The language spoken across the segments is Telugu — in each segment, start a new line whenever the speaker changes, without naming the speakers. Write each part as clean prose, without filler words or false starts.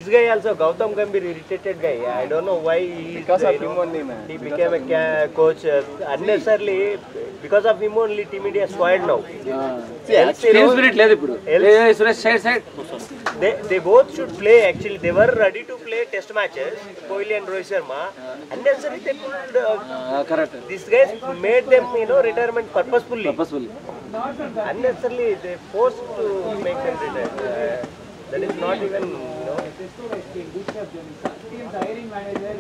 This guy also, Gautam Gambhir, irritated guy. I don't know why
because of him only, man.
He became a coach unnecessarily. Because of him only, Team India spoiled now.
Team spirit లేదు ఇప్పుడు. Suresh side.
They both should play actually. They were ready to play test matches. Kohli and Rohit Sharma. Unnecessarily they pulled.
Correct.
These guys made them, retirement purposefully. Unnecessarily they forced to make them retire. That is not even,
Team's hiring manager,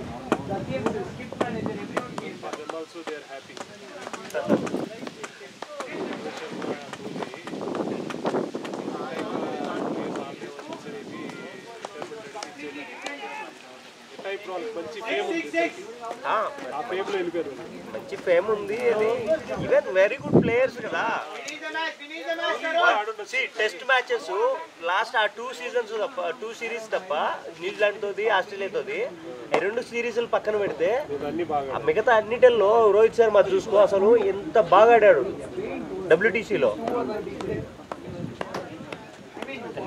the team's skip manager, everyone came back.
Them also they are happy.
మంచి ఫేమ్ ఉంది అది ఈవెన్ వెరీ గుడ్ ప్లేయర్స్ కదా టెస్ట్ మ్యాచెస్ లాస్ట్ ఆ 2 సీజన్స్ తప్ప 2 సిరీస్ తప్ప న్యూజిలాండ్ తోది ఆస్ట్రేలియా తోది రెండు సిరీస్లు పక్కన పెడితే ఆ మిగతా అన్నిటిలో రోహిత్ శర్మ చూసుకో అసలు ఎంత బాగా ఆడాడు WTCలో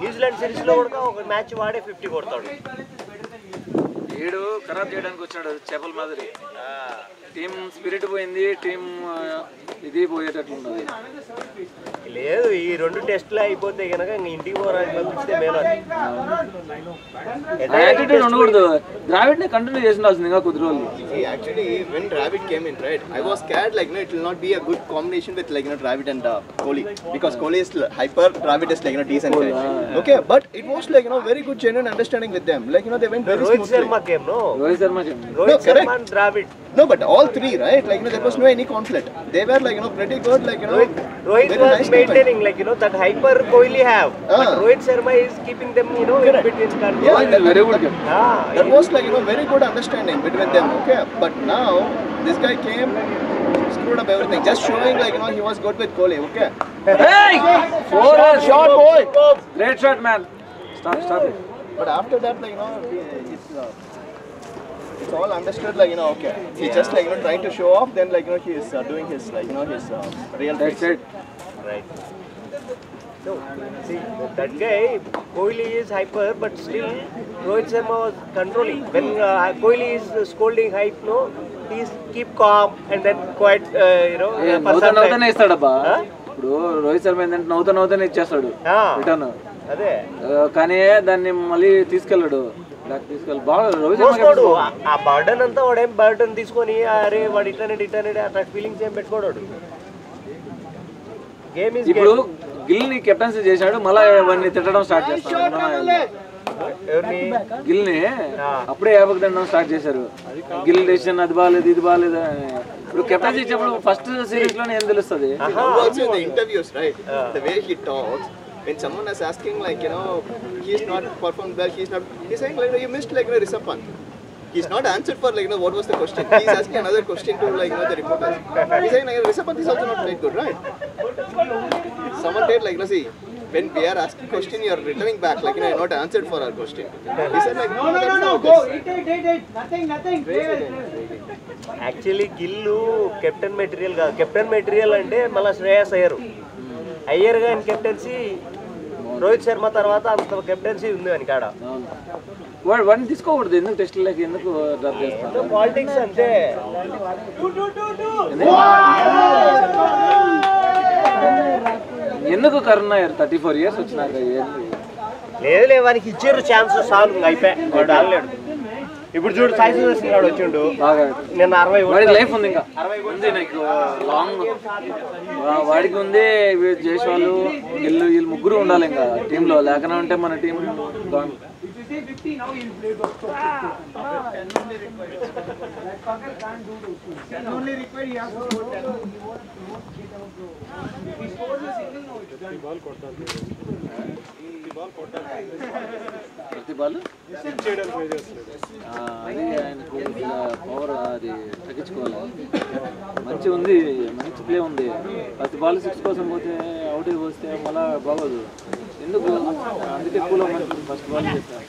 న్యూజిలాండ్ సిరీస్ లో కూడా ఒక మ్యాచ్ వాడే 50 కొడతాడు
వీడు ఖరాబ్ చేయడానికి వచ్చాడు చేపల మాదిరి టీం స్పిరిట్ పోయింది టీం ఇది పోయేటట్లున్నది
లేదు ఈ రెండు టెస్టులు అయిపోతే కనుక ఇంటికి పోరానికి పంపిస్తే మేలు
యాటిట్యూడ్ ఉండకూడదు ద్రావిడ్ ని కంటిన్యూ చేసిండాల్సింది ఇంకా కొద్ది రోజులు
actually when Dravid came in, right, I was scared it will not be a good combination with Dravid and Kohli, because Kohli is hyper, Dravid is decent guy. Okay, but it was very good genuine understanding with them, they went very
Rohit
smoothly.
Sharma came, no?
Rohit Sharma
Rohit Sharma and Dravid.
No, but all three, right, there was no any conflict. They were pretty good,
Rohit
very
was
nice
maintaining that hyper Kohli have, but Rohit Sharma is keeping them in between control.
Yeah,
very good
that was very good understanding between them. Okay, but now this guy came, screwed up everything, just showing he was good with Kohli. Okay,
hey 4 shot boy, great shot man, stop it.
but after that it's all understood okay, he's just trying to show off, then he is doing his his real
That's
face.
it.
Right. So, see, that guy, Kohli is hyper, but still Rohit Sharma was controlling. When Kohli is scolding hype, he is keep calm and then quite,
నవ్వుతానే ఇస్తాడబ్బా ఇప్పుడు రోహిత్ శర్మ ఏంటంటే నవ్వుతానే ఇచ్చేస్తాడు రిటర్న్
అదే
కానీ దాన్ని మళ్ళీ తీసుకెళ్ళాడు బాగా రోహిత్ శర్మ
ఆ బర్డన్ అంతా వాడు ఏం బర్డన్ తీసుకొని అరే వాడు ఇట్లనే అట్లా ఫీలింగ్స్ ఏం పెట్టుకోడు గేమ్ ఇస్
ఇప్పుడు గిల్ ని కెప్టెన్సీ చేశాడు మళ్ళీ వాడిని తిట్టడం స్టార్ట్ చేస్తాడు గిల్ ని అప్పుడే ఏపకదండం స్టార్ట్ చేశారు గిల్ డెసిషన్ అది బాగాలేదు ఇది బాగాలేదు ఇప్పుడు కెప్టెన్సీ ఇచ్చినప్పుడు ఫస్ట్ సిరీస్ లోనే ఏం తెలుస్తుంది
Also in the interviews, right, the way he talks, when someone is asking he's not performed well, he's saying you missed Rishabh Pant. He's not answered for what was the question. He's asking another question to the reporters. He's saying Rishabh Pant is also not played good, right? Someone said see, when we are asking question, you are returning back you're not answered for our question. He said
No, go. It. Nothing.
Actually Gill captain material కాదు కెప్టెన్ మెటీరియల్ అంటే మళ్ళీ శ్రేయస్ అయ్యర్ గాని కెప్టెన్సీ రోహిత్ శర్మ తర్వాత అంత కెప్టెన్సీ ఉంది అని కాడ
వాడిని తీసుకోకూడదు ఎందుకు టెస్టులకి ఎందుకు డ్రాప్ చేస్తారు
పాలిటిక్స్ అంతే
ఎందుకు కరుణ 34 years వచ్చినాక
లేదులే వానికి ఇచ్చారు ఛాన్స్ సాల్వ్ అయిపోయా వాడు ఆడలేడు ఇప్పుడు చూడు సాయి సుదర్శన్ గారు వచ్చిండు నేను 60
వాడికి లైఫ్ ఉంది ఇంకా ఉంది నాకు లాంగ్ వాడికి ఉంది జైస్వాల్ గిల్లు వీళ్ళు ముగ్గురు ఉండాలి ఇంకా టీంలో లేకనే ఉంటే మన team
Say 50 now he'll play those only required. That fucker can't do those things. It's only required he has to score 10. He won't get out bro. If he scores a single now it's done.
ప్రతి బాల్ అది ఆయనకు పవర్ అది తగ్గించుకోవాలి మంచి ఉంది మంచి ప్లే ఉంది ప్రతి బాల్ 6 కోసం పోతే అవుట్ వస్తే మళ్ళీ బాగోదు ఎందుకు అందుకే కూల్ మంచి ఫస్ట్ బాల్ చేస్తాను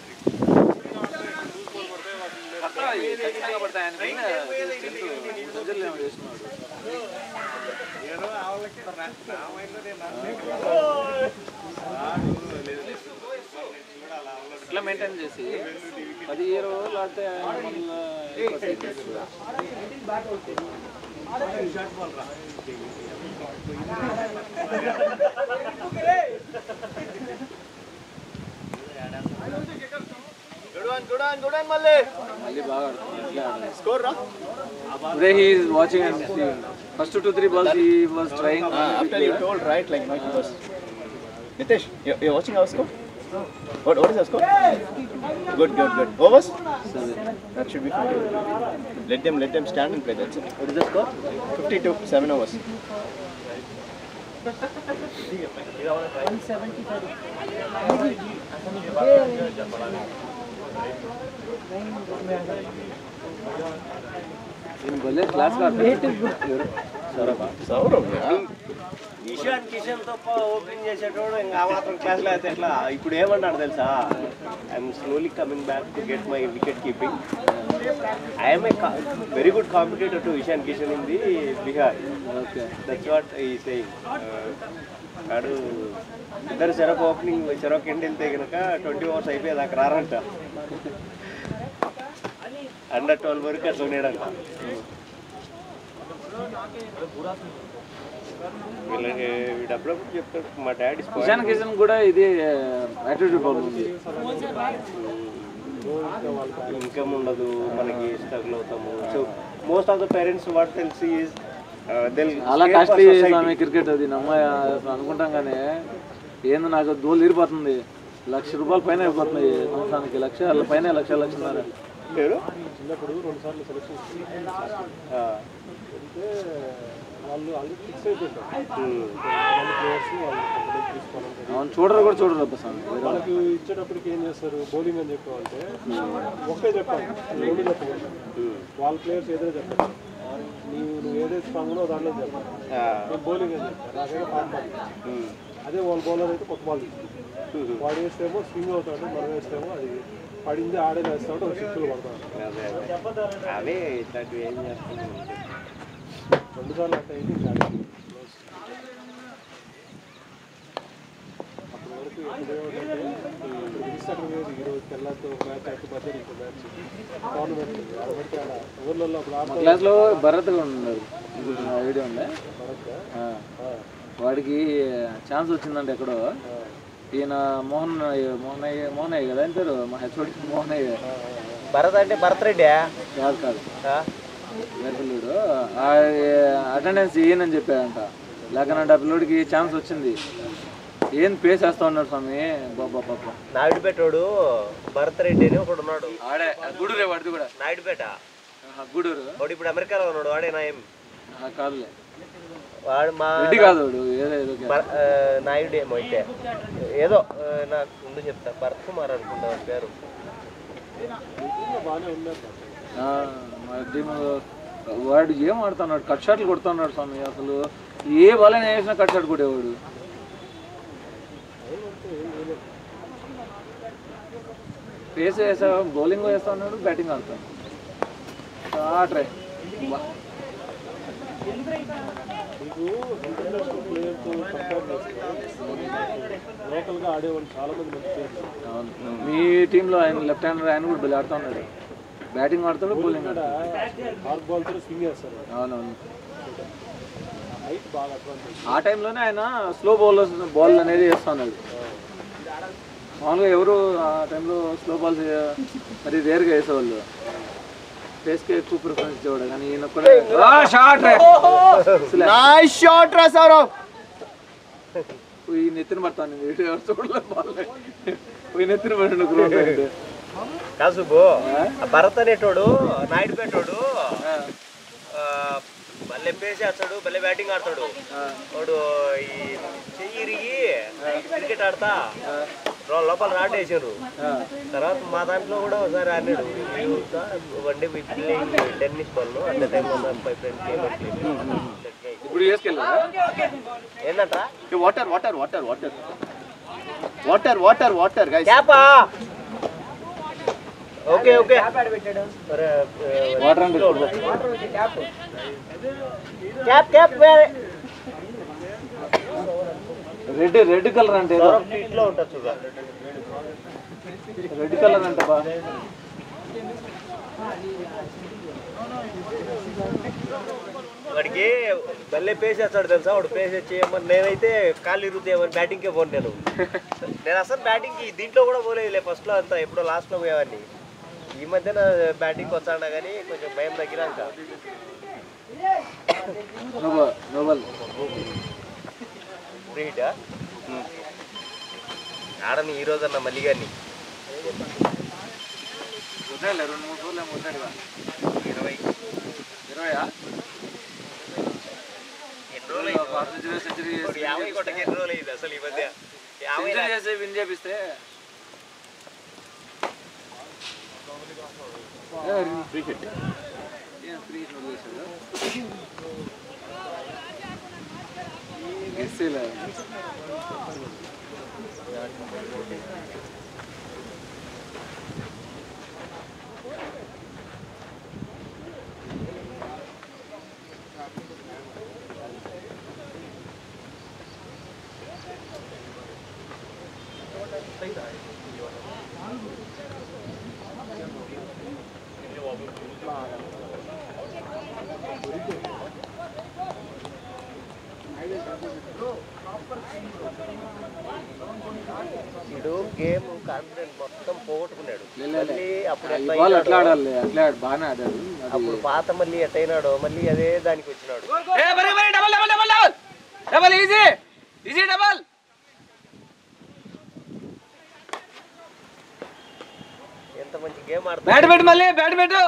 పడతాయి ఇట్లా అట్లా మెయింటైన్ చేసి 17 రోజులు ఆడితే
Good one, Malli.
మళ్ళీ బాగా ఆడుతున్నాడు.
Score, ra?
Today he is watching and seeing. First 2-3 balls he was trying.
After you told, right, like no, he was. Nitesh, you're watching our score? What is our score? Good. Overs?
7.
That should be fine. Let them stand and play. That's it. What is the score? 52, 7 overs.
భలే class
Saurabh, yeah.
Ishan Kishan తో ఓపెనింగ్ చేసేటోడు ఇంకా ఆ మాత్రం క్లాస్ లో అయితే ఎట్లా ఇప్పుడు ఏమన్నాడు తెలుసా I'm slowly coming back to get my wicket keeping I'm a very good competitor to Ishan Kishan in the Bihar that's what ఈ సేయింగ్ వాడు ఇద్దరు చెరొక ఓపెనింగ్ చెరొక ఎండ్ వెళ్తే కనుక 20 ఓవర్స్ అయిపోయేదాకా రారంట అండర్ 12 వరకు అట్లా ఉన్నాడంట వీడప్పుడప్పుడు చెప్తాడు మా డాడీ
ఇషాన్ కిషన్ కూడా ఇది యాటిట్యూడ్ ప్రాబ్లం ఉంది.
ఇన్కమ్ ఉండదు మనకి స్ట్రగుల్ అవుతాము so most of the parents what తెలిసి
అలా కాస్ట్లీ స్వామి క్రికెట్ అది అనుకుంటాం కానీ ఏందో నాకు దోలు తీరిపోతుంది. ₹1,00,000 పైన అయిపోతున్నాయి సంవత్సరానికి. లక్షల పైన లక్షన్నర.
పేరు
చిన్నప్పుడు 2 సార్లు సెలెక్షన్ వాళ్ళు ఆల్రెడీ ఫిక్స్ అయిపోయింటారు ప్లేయర్స్ వాళ్ళు తీసుకోవాలంటే
చూడరు కూడా చూడరు అబ్బా స్వామి.
వాళ్ళకి ఇచ్చేటప్పటికి ఏం చేస్తారు బౌలింగ్ అని చెప్పాలంటే ఒకే చెప్పాలి 2 చెప్పకూడదు. వాళ్ళ ప్లేయర్స్ ఏదైనా చెప్పాలి నువ్వు ఏదైతే స్ట్రాంగ్ ఉన్నో దాంట్లో చెప్పాలి నేను బౌలింగ్ అని చెప్తాను నాకైనా ఫామ్ అదే వాళ్ళ బౌలర్ అయితే కొత్త బాల్ తీసుకుంటాడు వాడు వేస్తేమో స్వింగ్ అవుతాడు మనం వేస్తేమో అది పడింది ఆడే వేస్తాడు ఒక సిక్స్లు పడతాడు
అవే ఇట్లాంటివి ఏం చేస్తాను
2 సార్లు అట్లా అయితే అప్పటి వరకు ఈరోజు తెల్లతో మ్యాచ్ అయిపోతే ఇంకో మ్యాచ్ టోర్నమెంట్ కాబట్టి ఆడ ఊర్లలో అప్పుడు
క్లాస్లో భరత్ కూడా ఉన్నారు ఐడియా ఉందా? వాడికి ఛాన్స్ వచ్చిందంటే ఎక్కడో ఈయన మోహనయ్య కదా అంటారు మా హెచ్ఓడి మోహనయ్య.
భరత్ అంటే భరత్ రెడ్డి
కాదు వేరపిల్లుడు అటెండెన్స్ ఈయనని చెప్పాడంట. లేకనంటే ఆ పిల్లోడికి ఛాన్స్ వచ్చింది. ఏం పేస్ వేస్తా ఉన్నాడు స్వామి బాబా పాప.
నాయుడుపేటోడు భరత్ రెడ్డి అని ఒకడు ఉన్నాడు.
ఆడే గూడూరే వాడిది కూడా
నాయుడుపేట
గూడూరు.
వాడు ఇప్పుడు అమెరికాలో ఉన్నాడు. వాడేనా ఏం
కాదులే
వాడు మా
రెడ్డి కాదు వాడు ఏదో
నాయుడు ఏమో అయితే ఏదో నాకు ముందు చెప్తా భరత్ కుమార్ అనుకుంటా వాడి పేరు.
బాగానే ఉన్నారు
మా టీమ్ వాడు ఏం ఆడుతున్నాడు కట్ షాట్లు కొడుతున్నాడు స్వామి. అసలు ఏ బాల్ అయినా వేసినా కట్ షాట్ కొట్టేవాడు. పేస్ వేసా బౌలింగ్ వేస్తా ఉన్నాడు బ్యాటింగ్ ఆడుతాడు. ట్రై
మీకు ఇంటర్నేషనల్ ప్లేయర్తో కంపేర్ చేస్తే లోకల్గా ఆడేవాళ్ళు చాలా మంది మంచి ప్లేయర్స్.
అవును మీ టీంలో ఆయన లెఫ్ట్ హ్యాండర్ ఆయన కూడా బలి ఆడుతూ ఉన్నాడు. బ్యాటింగ్ ఆడతాడు బౌలింగ్ ఆడతాడు.
హార్డ్ బాల్తో స్వింగ్ చేస్తారు.
అవునవును
హైట్ బాగా అడ్వాంటేజ్.
ఆ టైంలోనే ఆయన స్లో బాల్ అనేది వేస్తూ ఉన్నాడు. మామూలుగా ఎవరు ఆ టైంలో స్లో బాల్స్ మరి రేర్గా వేసేవాళ్ళు. ఫేస్కే ఎక్కువ ప్రిఫరెన్స్ ఇచ్చేవాడు కానీ ఈయన కూడా ఈ నెత్తిన పడతాను చూడలేదు బాల్ ఈ నెత్తిన పడిన గ్రౌండ్ అయితే
కాదు సుబ్బు భరత్ అనేటోడు నాయుడుపేటోడు భలే పేసేస్తాడు భలే బ్యాటింగ్ ఆడతాడు. వాడు ఈ చెయ్యి ఇరిగి క్రికెట్ ఆడతా లోపల రాడ్ వేసారు. తర్వాత మా దాంట్లో కూడా ఒకసారి ఆడినాడు. One day playing tennis ball at the time my friend
ఇప్పుడు చేసుకెళ్ళారా
ఏంటంటా
వాటర్ గైస్
క్యాపా ఓకే ఓకే
వాటర్ అంటే
క్యాప్
రెడ్ కలర్ అంటే
ఇట్లా ఉంటుంది చూడ
రెడ్ కలర్ అంటబ్బా.
వాడికి భలే పేస్ వేస్తాడు తెలుసా. వాడు పేస్ చేయమని నేనైతే కాళ్ళు ఇరుగుతాయమని బ్యాటింగ్కే పోను నేను అసలు బ్యాటింగ్కి దీంట్లో కూడా పోలేదులే. ఫస్ట్లో అంతా ఎప్పుడో లాస్ట్లో పోయేవాడిని. ఈ మధ్యన బ్యాటింగ్కి వచ్చాడా కానీ కొంచెం భయం తగ్గినాక
నోబల్
ఫ్రీటా ఆడని ఈ రోజు అన్న మళ్ళీ కానీ
వద్దాలే 2-3 రోజులు వద్దాడు
20 ఎన్ని రోజులు
సెంచరీ
50 కొట్టకి ఎన్ని రోజులు అయింది అసలు ఈ మధ్య 50
చేసి విన్ చేపిస్తే ఫ్రీ హిట్ వదిలేసాడు. గెస్సేలే
ఇడు గేమ్ కాన్ఫిడెన్స్ మొత్తం పోగొట్టుకున్నాడు. మళ్ళీ అప్పుడు
అట్లా ఆడాలి, అట్లా బాగానే ఆడాడు.
అప్పుడు పాత మళ్ళీ ఎట్టయినాడో మళ్ళీ అదే దానికి వచ్చినాడు. ఎంత మంచి గేమ్ ఆడుతున్నాడు.
మళ్ళీ బ్యాట్ పెట్టు,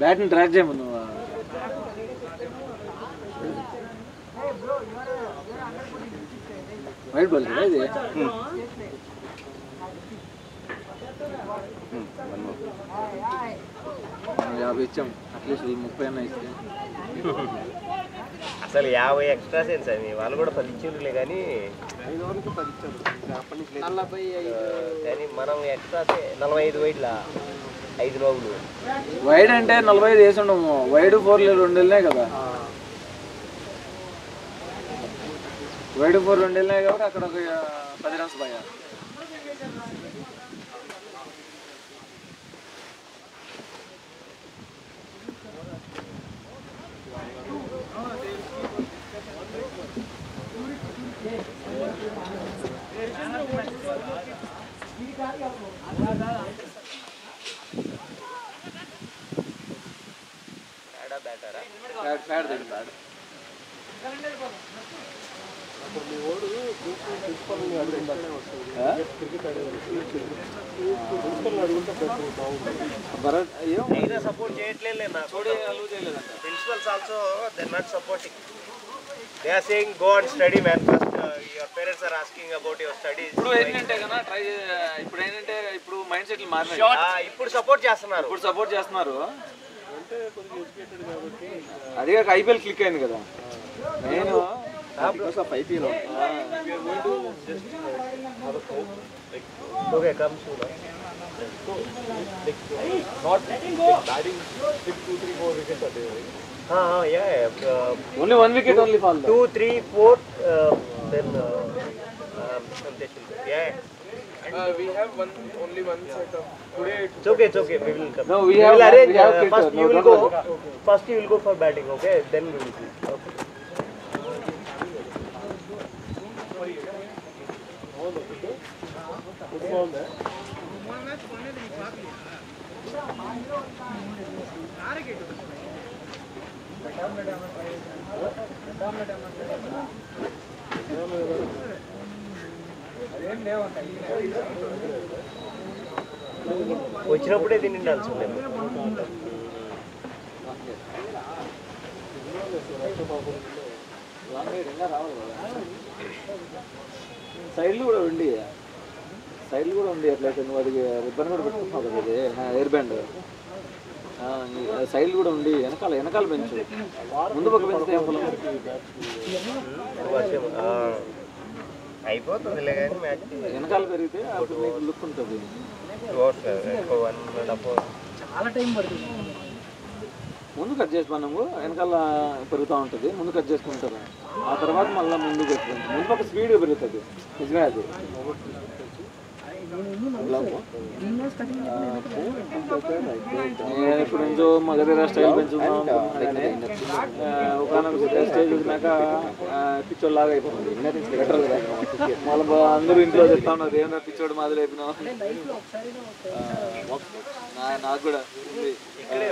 బ్యాట్ని ట్రాక్ చేయము నువ్వు. వైట్ బాల్ కదా ఇది. యాభై ఇచ్చాం, అట్లీస్ట్ 30 అన్న ఇస్తే.
అసలు 50 ఎక్స్ట్రా సెన్స్ అవి వాళ్ళు కూడా 10 ఇచ్చిండ్రులే కానీ కానీ మనం ఎక్స్ట్రా 45 వైడ్లా 5 రోజులు
వైడ్ అంటే 45 వేసి ఉండము. వైడ్ 4 2 వెళ్ళినాయి కదా, వైడ్ 4 2 వెళ్ళినాయి కాబట్టి అక్కడ ఒక 10 రన్స్ పోయా. బ్యాట్ దగ్గర బ్యాట్
అయినా సపోర్ట్ చేయట్లేదు నాకు. Principals also they not supporting. They are saying go and study man. First your parents are asking about your studies.
ఇప్పుడు ఏంటంటే కదా ఇప్పుడు మైండ్ సెట్లు మారినాయి.
ఇప్పుడు సపోర్ట్ చేస్తున్నారు.
అదే ఐపీఎల్ క్లిక్ అయింది కదా. నేను IPL
okay come soon
only 1 wicket only fall
2 3 4 then
We have only one set of today.
it's okay we will come.
No,
we will arrange
first
you will go first you will go for batting, okay, then we will see. Okay. వచ్చినప్పుడే తినిండాల్సి ఉండేది.
సైడ్లు కూడా ఉంది అట్లయితే నువ్వు అది రిబ్బన్ కూడా పెట్టుకుంటున్నావు కదా, ఇది ఎయిర్ బ్యాండ్ సైడ్లు కూడా ఉంది. వెనకాల పెంచు, ముందు పక్క పెంచితే ఏం పొలం
అయిపోతుందిలే కానీ మ్యాచ్
వెనకాల పెరిగితే అప్పుడు నీకు లుక్ ఉంటుంది.
చాలా టైం పడుతుంది.
ముందు కట్ చేసి మనము వెనకాల పెరుగుతూ ఉంటుంది, ముందు కట్ చేసుకుంటారు. ఆ తర్వాత మళ్ళీ ముందుకు పెట్టుకుంటాం. ముందు పక్క స్పీడ్గా పెరుగుతుంది. నిజమే అది. నేను ఇప్పుడు నుంచో మగధీర స్టైల్ పెంచుకుందాం అనుకుంటున్నాను. ఒకనొక స్టేజ్ వచ్చినాక పిచ్చోడు లాగా అయిపోతుంది. బెటర్ కదా. మళ్ళీ అందరూ ఇంట్లో చెప్తా ఉన్నారు ఏమన్నా పిచ్చోడు మాదిరి అయిపోయినావు. నాకు కూడా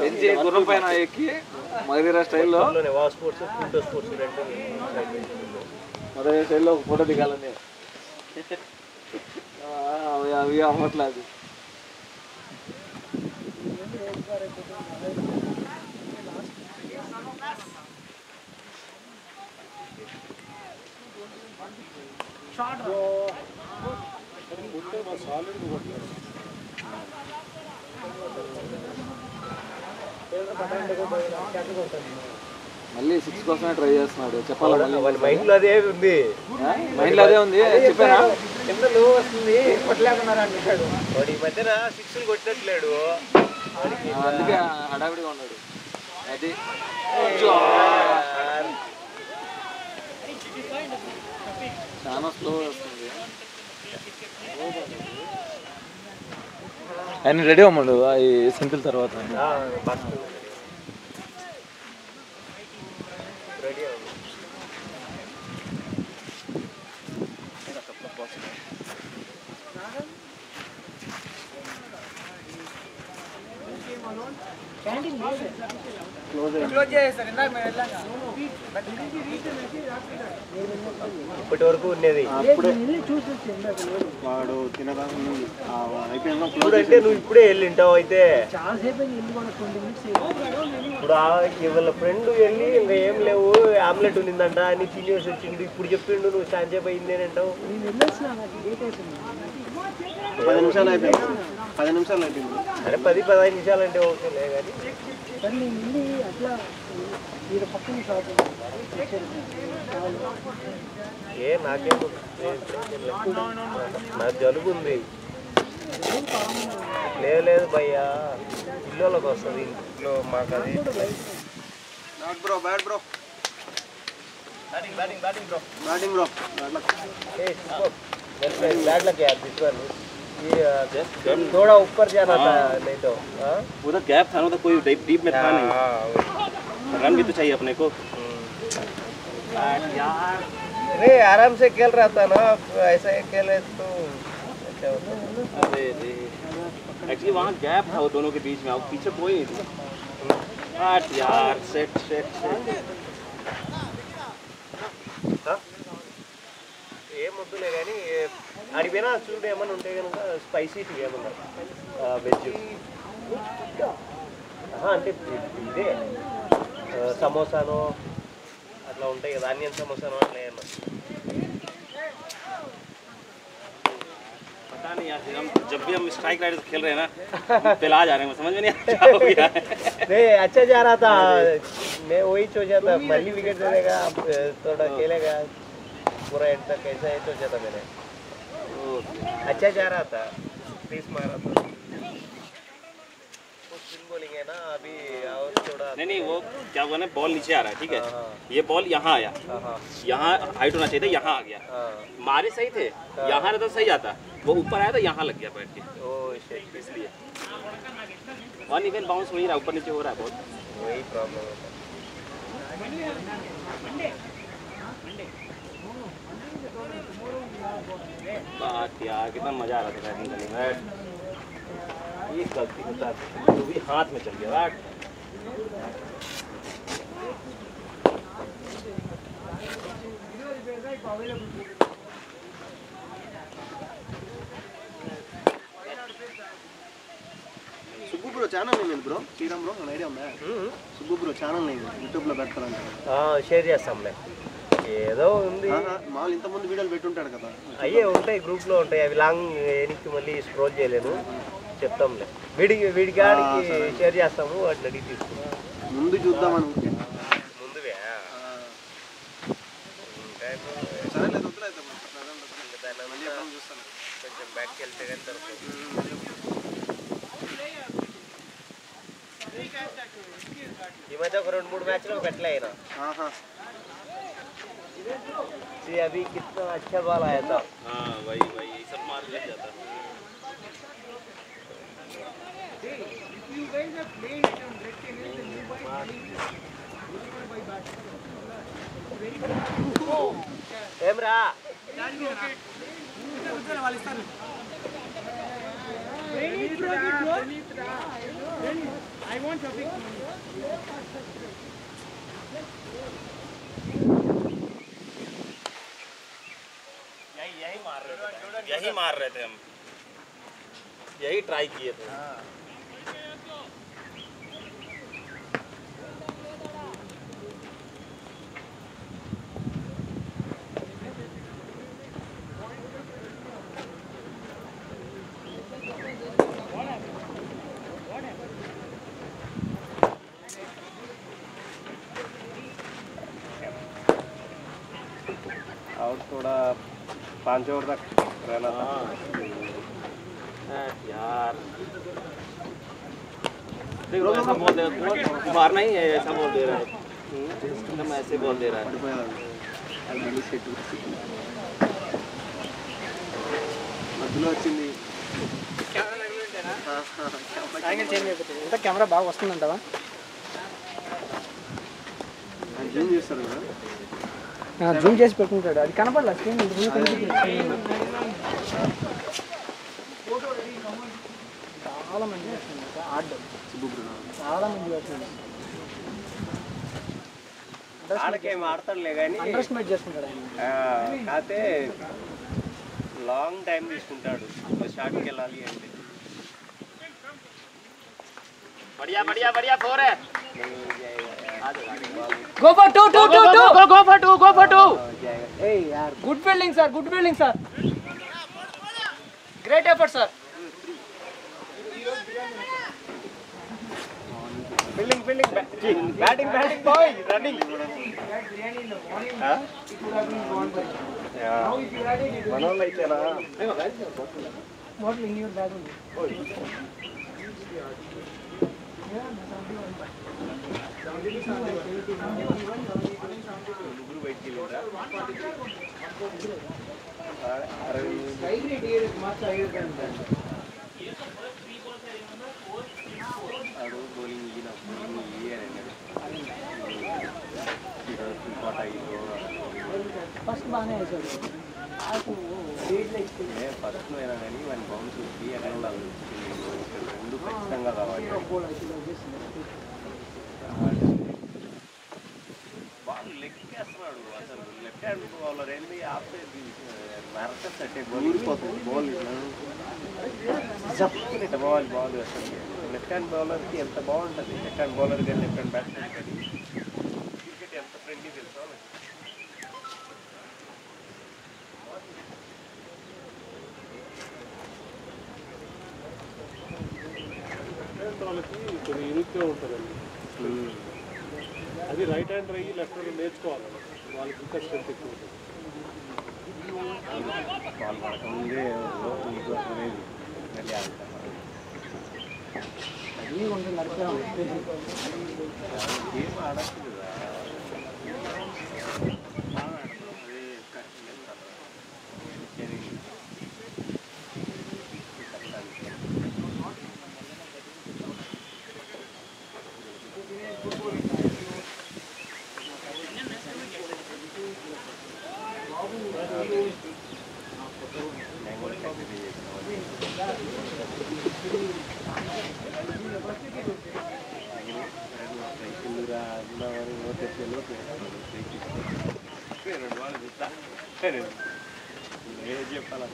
పెంచి గుర్రం పైన ఎక్కి మగధీర స్టైల్లో మగధీర స్టైల్లో ఒక ఫోటో దిగాలని అవి అవ్వట్లేదు. మళ్ళీ 6 కోసమే ట్రై చేస్తున్నాడు. చెప్పాలి
వాళ్ళ మైండ్ లో అదే ఉంది.
మైండ్ లో అదే ఉంది. చెప్పానా
ఎంత లో వస్తుంది కొట్టలేకున్నారా అంటాడు.
వాడు ఈ మధ్యన 6 కొట్టినట్లేడు.
అందుకే హడావిడిగా ఉన్నాడు. అది చాలా స్లో వస్తుంది. ఆయన రెడీ అవ్వమండు ఈ సింపుల్ తర్వాత.
రెడీ
క్లోజ్ చేస్తారు. ఇందాక మేము వెళ్ళాం.
ఇప్పటి వరకు ఉన్నది
వాడు తినగా అయిపోయిందా
అంటే నువ్వు ఇప్పుడే వెళ్ళింటావు. అయితే ఇప్పుడు వాళ్ళ ఫ్రెండ్ వెళ్ళి ఇంకా ఏం లేవు ఆమ్లెట్ ఉన్నిందంట అని తినేసి వచ్చిండు. ఇప్పుడు చెప్పిండు నువ్వు సాంజేపు అయింది అని అంటావు.
10 నిమిషాలు అయిపోయింది. 10 నిమిషాలు అయిపోయింది.
అరే 10-15 నిమిషాలు అంటే ఓకేలే కానీ నాకేం నాకు జలుబు ఉంది. లేదు భయ్యా ఇల్లులోకి వస్తుంది. ఇంట్లో మాకు అది
bro bad bro batting bro
bad लग गया दिस वन. थोड़ा ऊपर जाना था नहीं तो
उधर गैप था ना, तो कोई डीप में था नहीं. रन भी तो चाहिए अपने को
यार. अरे आराम से खेल रहा था ना, ऐसा ही खेले तो अच्छा होता.
अरे एक्चुअली वहाँ गैप था वो दोनों के बीच में, और पीछे कोई नहीं था. यार सेट सेट सेट
ఏమొద్దులే కానీ అడిగిపోయినా చూడు ఏమన్నా ఉంటే కనుక స్పైసీ ఏమన్నా వెజ్ అంటే ఇదే సమోసానో అట్లా ఉంటాయి కదా, ఆనియన్ సమోసానో అట్లా ఏమన్నా.
पता नहीं यार, हम जब भी हम स्ट्राइक राइडर खेल रहे हैं ना पिला जा रहे हैं, समझ में नहीं क्या हो गया है.
नहीं अच्छा जा रहा था, मैं वही सोचा था मल्ली विकेट दे देगा, थोड़ा खेलेगा पूरा एंड तक, ऐसा ही सोचा था मैंने. अच्छा जा रहा था, तीस मारा था. स्पिन बॉलिंग है ना अभी, और थोड़ा
नहीं वो क्या हुआ ना, बॉल नीचे आ रहा है ठीक है, ये बॉल यहाँ आया, यहाँ हाइट होना चाहिए था, यहाँ आ गया. मारे सही थे, यहाँ रहता सही आता, वो ऊपर आया था यहाँ लग गया बैठ के, इसलिए वन इवन बाउंस हो ही रहा, ऊपर नीचे हो रहा है बहुत,
वही प्रॉब्लम है.
बात यार कितना मजा आ रहा था बैटिंग करने में. ये गलती होता है तो भी हाथ में चल गया.
Subbu bro channel name bro, Sriram bro idea ఉందా? సుబ్బు బ్రో ఛానల్ నేమ్ యూట్యూబ్లో పెడతారంట.
షేర్ చేస్తాంలే, ఏదో ఉంది
మామూలు ఇంతకుముందు వీడియోలు పెట్టుంటాడు కదా,
అయ్యే ఉంటాయి గ్రూప్లో ఉంటాయి, అవి లాంగ్ ఎనికి మళ్ళీ స్క్రోల్ చేయలేను, చెప్తాంలే. వీడి కాడికి షేర్ చేస్తాము, వాటిని అడిగి తీసుకుంటాం.
ముందు చూద్దాం అనుకుంటే
ముందువే కొంచెం బ్యాక్కి వెళ్తే కానీ దొరుకుతుంది. ఈ మధ్య ఒక 2-3 మ్యాచ్లు పెట్టలే అయినా. See, अभी कितना अच्छा बॉल आया था.
हाँ वही वही सब मार लग जाता.
If you guys are playing it on red tennis, then you guys playing by bat. Very good.
Emra.
I want something.
यही मार रहे थे हम. यही ट्राई किए थे.
और थोड़ा 5 ओवर तक रहना था.
यार देख लो ऐसा बोल दे मारना ही है. ऐसा बोल दे रहा है. एकदम ऐसे बोल दे रहा है.
మధ్యలో వచ్చింది.
యాంగిల్ చేంజ్ అయిపోతుంది. ఇంత కెమెరా బాగా వస్తుందంటావా?
జూమ్ చేస్తారు కదా.
జూమ్ చేసి పెట్టుకుంటాడు. అది కనపడలేదు స్క్రీన్ చాలా మంది వస్తుంది ఆడడం. చాలా మంది వస్తుంది.
ఆడకేం ఆడతాడులే కానీ
అండర్ ఎస్టిమేట్ చేసుకుంటాడు ఆయన.
కాకపోతే లాంగ్ టైం తీసుకుంటాడు షాట్కి వెళ్ళాలి అంటే.
बढ़िया बढ़िया बढ़िया फोर है.
Go for two.
Go for two.
Hey yaar, good fielding sir, great effort sir.
Fielding batting boy running. మనోళ్ళు అయితేనా
What in your bag ఉంది?
ముగ్గురు బయటికి వెళ్ళిందా? ఆడు బౌలింగ్
ఫస్ట్ బాగానే వేసాడు.
ఫస్ట్ అయినా కానీ వన్ బౌన్స్ వచ్చి ఎక్కడ ఉండాలి. రెండు ఖచ్చితంగా కావాలి. బాల్ లెగ్ వేస్తున్నాడు అసలు. లెఫ్ట్ హ్యాండ్ బౌలర్ ఏంది ఆఫ్ నరకస్ అంటే బాల్ బాల్ వేస్తుంది. లెఫ్ట్ హ్యాండ్ బౌలర్కి ఎంత బాగుంటుంది. లెఫ్ట్ హ్యాండ్ బౌలర్ కానీ లెఫ్ట్ హ్యాండ్ బ్యాట్స్మెన్ కానీ క్రికెట్ ఎంత ఫ్రెండ్లీ తెలుసా.
వాళ్ళకి కొన్ని యూనిక్గా ఉంటుందండి. అది రైట్ హ్యాండ్ అయ్యి లెఫ్ట్ హ్యాండ్ నేర్చుకోవాలి. వాళ్ళకి ఇంకా స్ట్రెంత్ ఎక్కువ ఉంటుంది.
బాల్ పడకముందే అనేది మళ్ళీ ఆడతారు.
అన్నీ కొంచెం నడిపే
గేమ్ ఆడచ్చు కదా. చెప్పాలి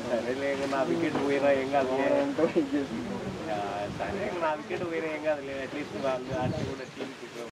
సరే నా వికెట్ పోయినా ఏం కాదు. సరే నా వికెట్ పోయినా ఏం కాదు. అట్లీస్ట్ వాళ్ళు కూడా టీంకి